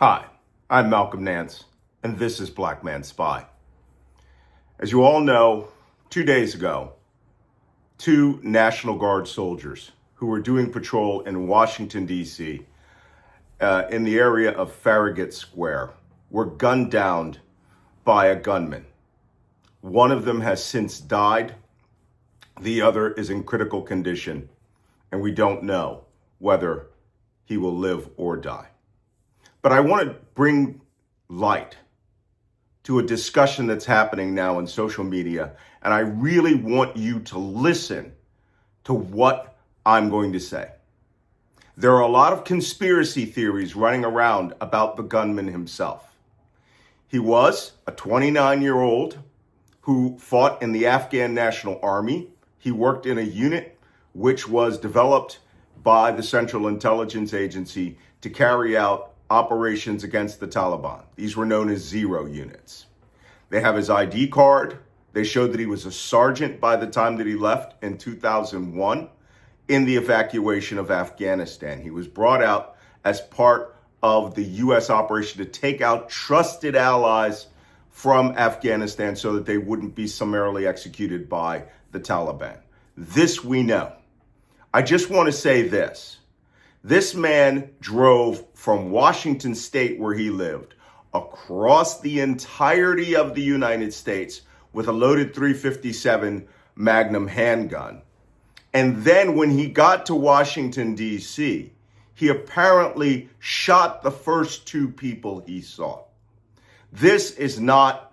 Hi, I'm Malcolm Nance, and this is Black Man Spy. As you all know, 2 days ago, two National Guard soldiers who were doing patrol in Washington, D.C., in the area of Farragut Square, were gunned down by a gunman. One of them has since died. The other is in critical condition, and we don't know whether he will live or die. But I want to bring light to a discussion that's happening now in social media, and I really want you to listen to what I'm going to say. There are a lot of conspiracy theories running around about the gunman himself. He was a 29-year-old who fought in the Afghan National Army. He worked in a unit which was developed by the Central Intelligence Agency to carry out operations against the Taliban. These were known as Zero units. They have his ID card. They showed that he was a sergeant by the time that he left in 2001 in the evacuation of Afghanistan. He was brought out as part of the U.S. operation to take out trusted allies from Afghanistan so that they wouldn't be summarily executed by the Taliban. This we know. I just want to say this. This man drove from Washington State, where he lived, across the entirety of the United States with a loaded .357 Magnum handgun. And then when he got to Washington, D.C., he apparently shot the first two people he saw. This is not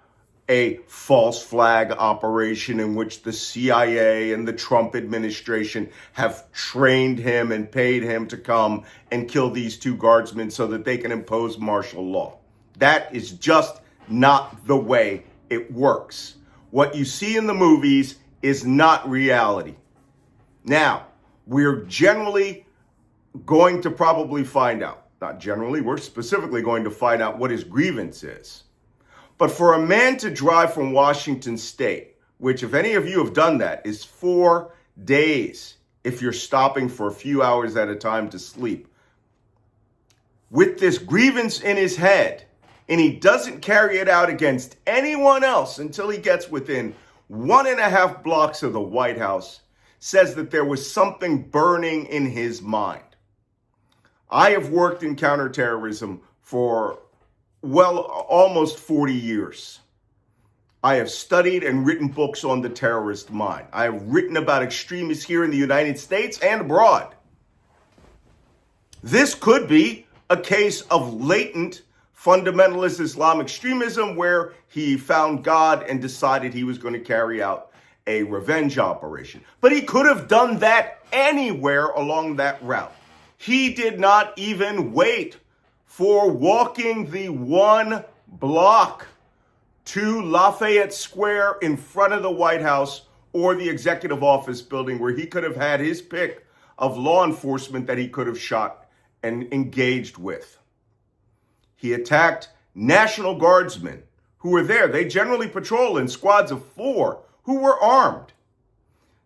a false flag operation in which the CIA and the Trump administration have trained him and paid him to come and kill these two guardsmen so that they can impose martial law. That is just not the way it works. What you see in the movies is not reality. Now, we're generally going to probably find out, not generally, we're specifically going to find out what his grievance is. But for a man to drive from Washington State, which if any of you have done that, is 4 days if you're stopping for a few hours at a time to sleep, with this grievance in his head, and he doesn't carry it out against anyone else until he gets within 1.5 blocks of the White House, says that there was something burning in his mind. I have worked in counterterrorism for almost 40 years. I have studied and written books on the terrorist mind. I have written about extremists here in the United States and abroad. This could be a case of latent fundamentalist Islam extremism where he found God and decided he was going to carry out a revenge operation. But he could have done that anywhere along that route. He did not even wait for walking the 1 block to Lafayette Square in front of the White House or the executive office building, where he could have had his pick of law enforcement that he could have shot and engaged with. He attacked National Guardsmen who were there. They generally patrol in squads of 4 who were armed.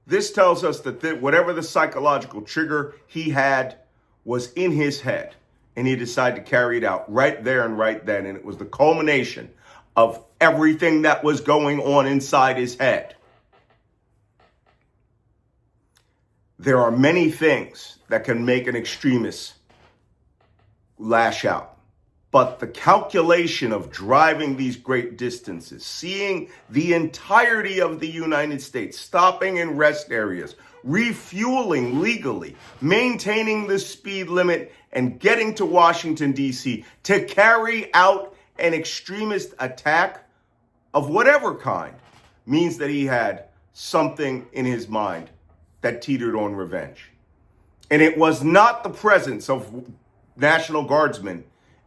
This tells us that whatever the psychological trigger he had was in his head, and he decided to carry it out right there and right then. And it was the culmination of everything that was going on inside his head. There are many things that can make an extremist lash out. But the calculation of driving these great distances, seeing the entirety of the United States, stopping in rest areas, refueling legally, maintaining the speed limit, and getting to Washington, D.C. to carry out an extremist attack of whatever kind means that he had something in his mind that teetered on revenge. And it was not the presence of National Guardsmen